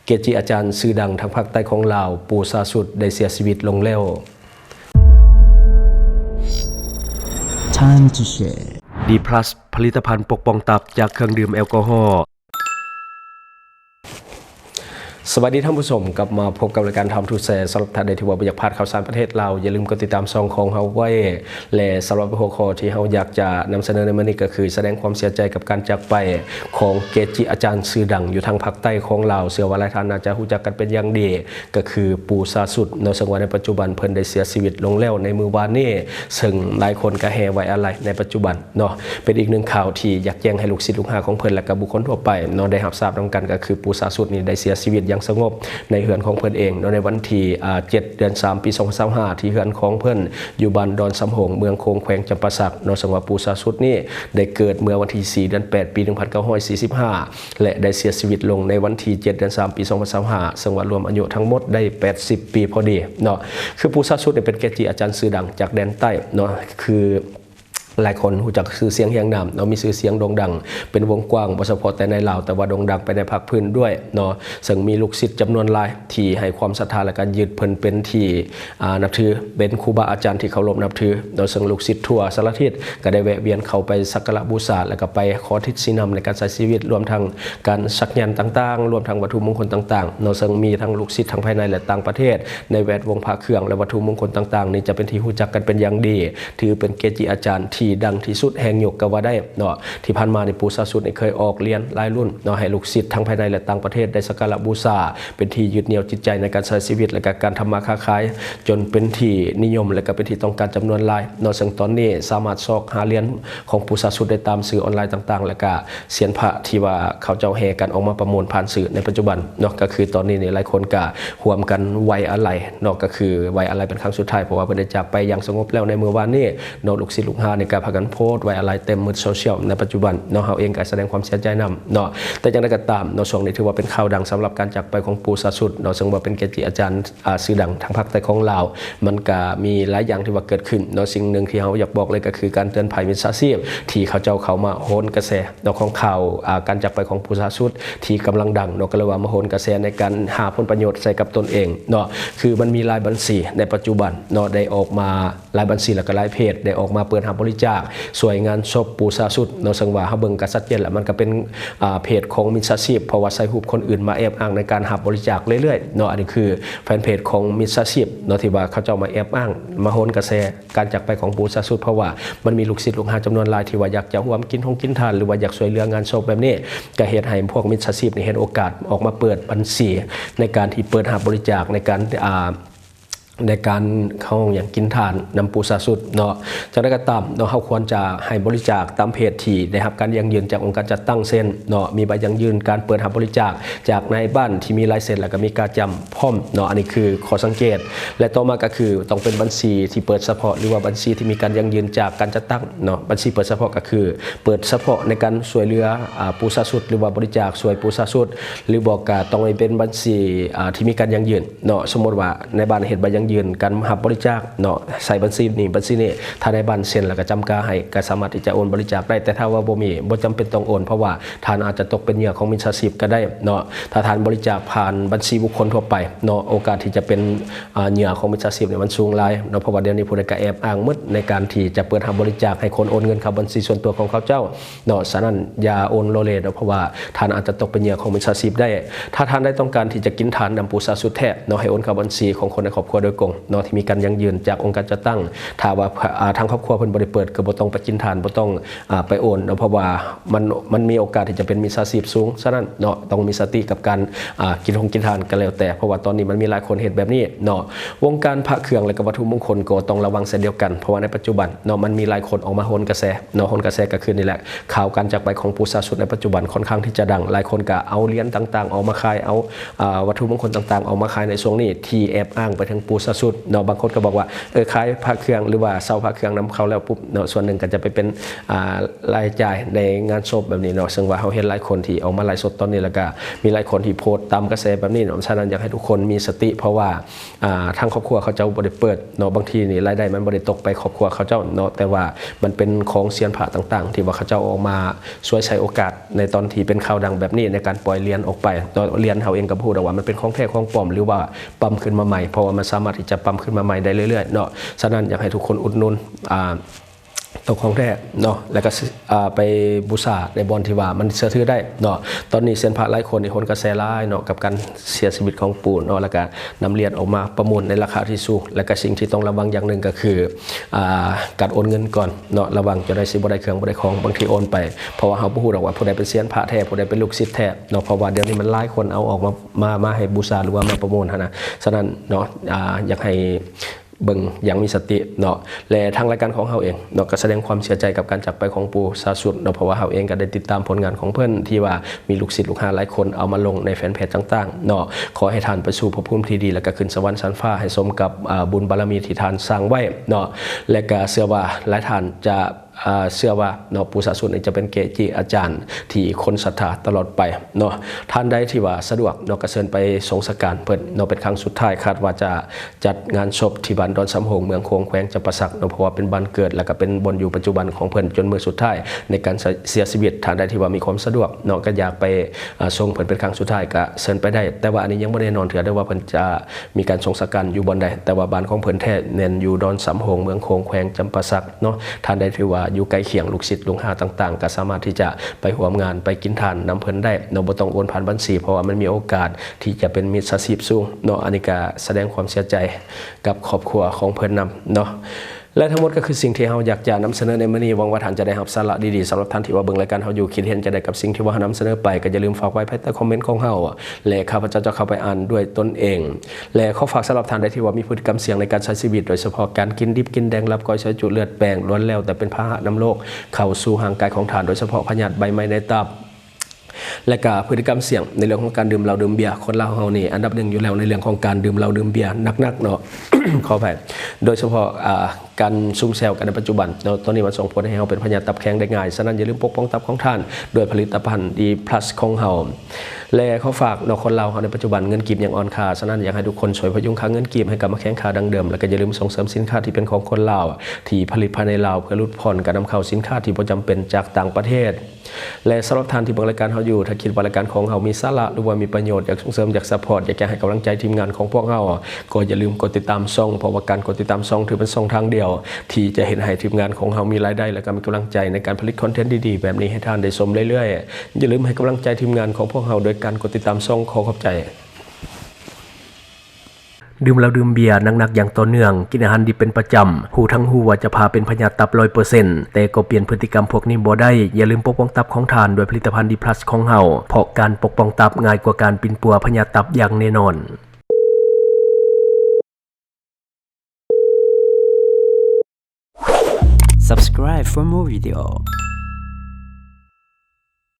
เกจิอาจารย์ชื่อดังทางภาคใต้ของลาวปู่ซาสุดได้เสียชีวิตลงแล้ว Time to share ดีพลัสผลิตภัณฑ์ปกป้องตับจากเครื่องดื่มแอลกอฮอล์สวัสดีท่านผู้ชมกลับมาพบกับรายการทำทูแชร์สำหรับท่านใดที่ว่าอยากพลาดข่าวสารประเทศเราอย่าลืมกดติดตามช่องของเฮาไว้และสำหรับหัวข้อที่เฮาอยากจะนำเสนอในมื้อนี้ก็คือแสดงความเสียใจกับการจากไปของเกจิอาจารย์ชื่อดังอยู่ทางภาคใต้ของลาวเชื่อว่าหลายท่านน่าจะรู้จักกันเป็นอย่างดีก็คือปู่ซาสุดในสังวาในปัจจุบันเพิ่นได้เสียชีวิตลงแล้วในมื้อวานนี้ซึ่งหลายคนก็แห่ไว้อาลัยในปัจจุบันเนาะเป็นอีกหนึ่งข่าวที่อยากแจ้งให้ลูกศิษย์ลูกหาของเพิ่นและก็บุคคลทั่วไปเนาะได้รับทราบนำกันก็คือปู่ซาสุดนี่ได้เสียชีวิตอย่างสงบในเฮือนของเพิ่นเองในวันที่7 เดือน 3 ปี 2025ที่เฮือนของเพิ่นอยู่บ้านดอนสำโหงเมืองโคงแขวงจำปาสักเนาะสังวาปู่ซาสุดนี่ได้เกิดเมื่อวันที่4 เดือน 8 ปี 1945และได้เสียชีวิตลงในวันที่7 เดือน 3 ปี 2025สังวารวมอายุทั้งหมดได้80 ปีพอดีเนาะคือปู่ซาสุดเป็นเกจิอาจารย์ชื่อดังจากแดนใต้เนาะคือหลายคนรู้จักชื่อเสียงเฮียงนามเนาะมีชื่อเสียงโด่งดังเป็นวงกว้างบ่เฉพาะแต่ในลาวแต่ว่าโด่งดังไปในภาคพื้นด้วยเนาะซึ่งมีลูกศิษย์จำนวนหลายที่ให้ความศรัทธาและการยึดเพิ่นเป็นที่นับถือเป็นครูบาอาจารย์ที่เคารพนับถือโดยซึ่งลูกศิษย์ทั่วสารทิศก็ได้แวะเวียนเข้าไปสักการะบูชาแล้วก็ไปขอทิศนำในการใช้ชีวิตรวมทั้งการสักยันต์ต่างๆรวมทั้งวัตถุมงคลต่างๆเนาะซึ่งมีทั้งลูกศิษย์ทั้งภายในและต่างประเทศในแวดวงพระเครื่องและวัตถุมงคลต่างๆนี่จะเป็นที่รู้จักกันเป็นอย่างดีถือเป็นเกจิอาจารย์ที่ดังที่สุดแห่งยุคก็ว่าได้เนาะที่ผ่านมาในปู่ซาสุดเคยออกเรียนหลายรุ่นเนาะให้ลูกศิษย์ทั้งภายในและต่างประเทศได้สักการะบูชาเป็นที่ยึดเหนี่ยวจิตใจในการใช้ชีวิตและการทำมาค้าขายจนเป็นที่นิยมและก็เป็นที่ต้องการจำนวนหลายเนาะซึ่งตอนนี้สามารถซอกหาเหรียญของปู่ซาสุดได้ตามสื่อออนไลน์ต่างๆและก็เสียนพระที่ว่าเขาเจ้าแห่กันออกมาประมูลผ่านสื่อในปัจจุบันเนาะก็คือตอนนี้เนี่ยหลายคนก็ร่วมกันไว้อาลัยเนาะก็คือไว้อาลัยเป็นครั้งสุดท้ายเพราะว่าเพิ่นได้จากไปอย่างสงบแล้วในเมื่อวานนี้เนาะลูกศิษย์ลูกหาในการพากันโพสต์ไว้อาลัยเต็มมือโซเชียลในปัจจุบันเนาะเฮาเองก็แสดงความเสียใจนำเนาะแต่อย่างไรก็ตามเนาะช่วงนี้ถือว่าเป็นข่าวดังสำหรับการจากไปของปู่ซาสุดเนาะซึ่งว่าเป็นเกจิอาจารย์ชื่อดังทางภาคใต้ของลาวมันก็มีหลายอย่างที่ว่าเกิดขึ้นเนาะสิ่งหนึ่งที่เฮาอยากบอกเลยก็คือการเตือนภัยมิจฉาชีพที่เขาเจ้าเข้ามาโหนกระแสเนาะของข่าวการจากไปของปู่ซาสุดที่กำลังดังเนาะก็เลยว่ามาโหนกระแสในการหาผลประโยชน์ใส่กับตนเองเนาะคือมันมีหลายบัญชีในปัจจุบันเนาะได้ออกมาหลายบัญชีแล้วก็หลายเพจได้ออกมาเปิดรับบริจาคสวยงานศพปู่ซาสุดเนาะซึ่งว่าเฮาเบิ่งกันชัดเจนแล้วมันก็เป็นเพจของมิจฉาชีพเพราะว่าใส่รูปคนอื่นมาแอบอ้างในการรับบริจาคเรื่อยๆเนาะอันนี้คือแฟนเพจของมิจฉาชีพเนาะที่ว่าเขาเจ้ามาแอบอ้างมาโหนกระแสการจากไปของปู่ซาสุดเพราะว่ามันมีลูกศิษย์ลูกหาจำนวนหลายที่ว่าอยากจะร่วมกินกินทานหรือว่าอยากช่วยเหลืองานศพแบบนี้ก็เฮ็ดให้พวกมิจฉาชีพเห็นโอกาสออกมาเปิดบัญชีในการที่เปิดรับบริจาคในการเข้าอย่างกินทานนำปู่ซาสุดเนาะจากนั้นก็ตามเนาะเขาควรจะให้บริจาคตามเพจที่ได้รับการยั่งยืนจากองค์การจัดตั้งเส้นเนาะมีใบยั่งยืนการเปิดรับบริจาคจากนายบ้านที่มีลายเซ็นแล้วก็มีการจำพร้อมเนาะอันนี้คือข้อสังเกตและต่อมาก็คือต้องเป็นบัญชีที่เปิดเฉพาะหรือว่าบัญชีที่มีการยั่งยืนจากการจัดตั้งเนาะบัญชีเปิดเฉพาะก็คือเปิดเฉพาะในการช่วยเหลือปู่ซาสุดหรือว่าบริจาคช่วยปู่ซาสุดหรือบอกก็ต้องเป็นบัญชีที่มีการยั่งยืนเนาะสมมติว่าในบ้านเฮ็ดใบยั่งยืนการรับบริจาคเนาะใส่บัญชีนี้ถ้าในบ้านเซ็นแล้วก็จำกาให้ก็สามารถที่จะโอนบริจาคได้แต่ถ้าว่าบ่จำเป็นต้องโอนเพราะว่าทานอาจจะตกเป็นเหยื่อของมิจฉาชีพก็ได้เนาะถ้าทานบริจาคผ่านบัญชีบุคคลทั่วไปเนาะโอกาสที่จะเป็นเหยื่อของมิจฉาชีพเนี่ยมันสูงหลายเนาะเพราะว่าเดี๋ยวนี้ผู้ใดก็แอบอ้างมืดในการที่จะเปิดรับบริจาคให้คนโอนเงินเข้าบัญชีส่วนตัวของเขาเจ้าเนาะฉะนั้นอย่าโอนโลเลเนาะเพราะว่าทานอาจจะตกเป็นเหยื่อของมิจฉาชีพได้ถ้าทานได้ต้องการที่จะกินทานนำปู่ซาสุดแท้เนาะให้โอนเข้าบัญชีของคนในครอบครัวโดยตรงเนาะที่มีการยั่งยืนจากองค์การจัดตั้งถ้าว่าทางครอบครัวเพิ่นบ่ได้เปิดก็บ่ต้องไปกินทานบ่ต้องไปโอนเนาะเพราะว่ามันมีโอกาสที่จะเป็นมิจฉาชีพสูงฉะนั้นเนาะต้องมีสติกับการกินทานกันแล้วแต่เพราะว่าตอนนี้มันมีหลายคนเฮ็ดแบบนี้เนาะวงการพระเครื่องและก็วัตถุมงคลก็ต้องระวังเช่นเดียวกันเพราะว่าในปัจจุบันเนาะมันมีหลายคนออกมาโหนกระแสเนาะโหนกระแสก็คือนี่แหละข่าวการจากไปของปู่ซาสุดในปัจจุบันค่อนข้างที่จะดังหลายคนก็เอาเหรียญต่างๆออกมาขายเอาวัตถุมงคลต่างๆออกมาขายในช่วงนี้ที่แอบอ้างไปถึงปู่ซ ซาสุดเนาะบางคนก็บอกว่าขายพระเครื่องหรือว่าเซาพระเครื่องนำเข้าแล้วปุ๊บเนาะส่วนหนึ่งก็จะไปเป็นรายจ่ายในงานศพแบบนี้เนาะซึ่งว่าเขาเห็นหลายคนที่เอามาไลฟ์สดตอนนี้แล้วก็มีหลายคนที่โพสต์ตามกระแสแบบนี้เนาะฉะนั้นอยากให้ทุกคนมีสติเพราะว่าทางครอบครัวเขาเจ้าบ่ได้เปิดเนาะบางทีนี่รายได้มันบ่ได้ตกไปครอบครัวเขาเจ้าเนาะแต่ว่ามันเป็นของเซียนพระต่างๆที่ว่าเขาเจ้าออกมาช่วยใช้โอกาสในตอนที่เป็นข่าวดังแบบนี้ในการปล่อยเหรียญออกไปตอนเหรียญเขาเองก็พูดว่ามันเป็นของแท้ของปลอมหรือว่าปั๊มขึ้นมาใหม่เพราะว่ามันสามารถที่จะปั๊มขึ้นมาใหม่ได้เรื่อยๆเนาะฉะนั้นอยากให้ทุกคนอุดหนุนตัวของแท้เนาะแล้วก็ไปบูชาในบอลที่ว่ามันเชื่อถือได้เนาะตอนนี้เซียนพระหลายคนในคนกระแสร้ายเนาะกับการเสียชีวิตของปู่เนาะแล้วก็นำเหรียญออกมาประมูลในราคาที่สูงและก็สิ่งที่ต้องระวังอย่างหนึ่งก็คือการโอนเงินก่อนเนาะระวังจะได้ซื้อบ่ได้เครื่องบ่ได้ของบางทีโอนไปเพราะว่าเขาพูดว่าผู้ใดเป็นเซียนพระแท้ผู้ใดเป็นลูกศิษย์แท้เนาะเพราะว่าเดี๋ยวนี้มันหลายคนเอาออกมาให้บูชาหรือว่ามาประมูลนะฉะนั้นเนาะอยากให้เบิ่งอย่างมีสติเนาะและทางรายการของเฮาเองเนาะก็แสดงความเสียใจกับการจากไปของปู่ซาสุดเนาะเพราะว่าเฮาเองก็ได้ติดตามผลงานของเพิ่นที่ว่ามีลูกศิษย์ลูกหาหลายคนเอามาลงในแฟนเพจต่างๆเนาะขอให้ท่านไปสู่ภพภูมิที่ดีแล้วก็ขึ้นสวรรค์ชั้นฟ้าให้สมกับบุญบารมีที่ท่านสร้างไว้เนาะและก็เชื่อว่าหลายท่านจะเชื่อว่าเนาะปู่ศาสุดจะเป็นเกจิอาจารย์ที่คนศรัทธาตลอดไปเนาะท่านใดที่ว่าสะดวกเนาะก็เชิญไปทรงสการเพิ่นเนาะเป็นครั้งสุดท้ายคาดว่าจะจัดงานศพที่บ้านดอนสำโรงเมืองโคงแขวงจำปาสักเนาะเพราะว่าเป็นบ้านเกิดแล้วก็เป็นบนอยู่ปัจจุบันของเพิ่นจนมื้อสุดท้ายในการเสียชีวิตท่านใดที่ว่ามีความสะดวกเนาะก็อยากไปทรงเพิ่นเป็นครั้งสุดท้ายก็เชิญไปได้แต่ว่าอันนี้ยังบ่ได้นอนเถื่อได้ว่าเพิ่นจะมีการทรงสการอยู่บนใดแต่ว่าบ้านของเพิ่นแท้เน้นอยู่ดอนสำโรงเมืองโคงแขวงจำปาสักเนาะท่านใดที่ว่าอยู่ใกล้เคียงลูกศิษย์ลูกหาต่างๆก็สามารถที่จะไปร่วมงานไปกินทานนำเพิ่นได้เนาะบ่ต้องโอนผ่านบัญชีเพราะว่ามันมีโอกาสที่จะเป็นมิจฉาชีพสูงเนาะอันนี้ก็แสดงความเสียใจกับครอบครัวของเพิ่นนำเนาะและทั้งหมดก็คือสิ่งที่เราอยากจะนำเสนอในมื้อนี้หวังว่าท่านจะได้รับสาระดีๆสำหรับท่านที่ว่าเบิ่งรายการเราอยู่คิดเห็นจะได้กับสิ่งที่ว่าเรานำเสนอไปก็อย่าลืมฝากไว้ภายใต้คอมเมนต์ของเราและข้าพเจ้าจะเข้าไปอ่านด้วยตนเองและขอฝากสำหรับท่านใดที่ว่ามีพฤติกรรมเสี่ยงในการใช้ชีวิตโดยเฉพาะการกินดิบกินแดงรับก้อยใช้จุเลือดแปลงล้วนแล้วแต่เป็นพาหะนำโรคเข้าสู่ร่างกายของท่านโดยเฉพาะพยาธิใบไม้ในตับและก็พฤติกรรมเสี่ยงในเรื่องของการดื่มเหล้าดื่มเบียร์คนเราเฮานี่อันดับหนึ่งอยู่แล้วในเรื่องของการดื่มเหล้าดื่มเบียร์นักๆเนาะ ขออภัยโดยเฉพาะการซุ่มแซวกันในปัจจุบันเนาะตอนนี้มันส่งผลให้เฮาเป็นพยาธิตับแข็งได้ง่ายฉะนั้นอย่าลืมปกป้องตับของท่านโดยผลิตภัณฑ์ดีพลัสของเฮาและเขาฝากเนาะคนเราเฮาในปัจจุบันเงินกีบยังอ่อนค่าฉะนั้นอยากให้ทุกคนช่วยพยุงค่าเงินกีบให้กลับมาแข็งค่าดังเดิมแล้วก็อย่าลืมส่งเสริมสินค้าที่เป็นของคนลาวที่ผลิตภายในลาวเพื่อลดผ่อนการนำเข้าสินค้าที่บ่จำเป็นจากต่างประเทศและสำหรับท่านที่เบิ่งรายการเฮาอยู่ถ้าคิดว่ารายการของเฮามีสาระหรือว่ามีประโยชน์อยากส่งเสริมอยากซัพพอร์ตอยากให้กำลังใจทีมงานของพวกเฮาก็อย่าลืมกดติดตามช่องเพราะว่าการกดติดตามช่องถือเป็นช่องทางเดียวที่จะเห็นให้ทีมงานของเฮามีรายได้และก็มีกำลังใจในการผลิตคอนเทนต์ดีๆแบบนี้ให้ท่านได้ชมเรื่อยๆอย่าลืมให้กำลังใจทีมงานของพวกเฮาโดยการกดติดตามช่องขอขอบใจดื่มแล้วดื่มเบียร์หนักๆอย่างต่อเนื่องกินอาหารดิบเป็นประจำหูทั้งหูว่าจะพาเป็นพยาธิตับ 100% แต่ก็เปลี่ยนพฤติกรรมพวกนี้บ่ได้อย่าลืมปกป้องตับของทานด้วยผลิตภัณฑ์ดีพลัสของเฮาเพราะการปกป้องตับง่ายกว่าการปินปัวพยาธิตับอย่างแน่นอน Subscribe for more video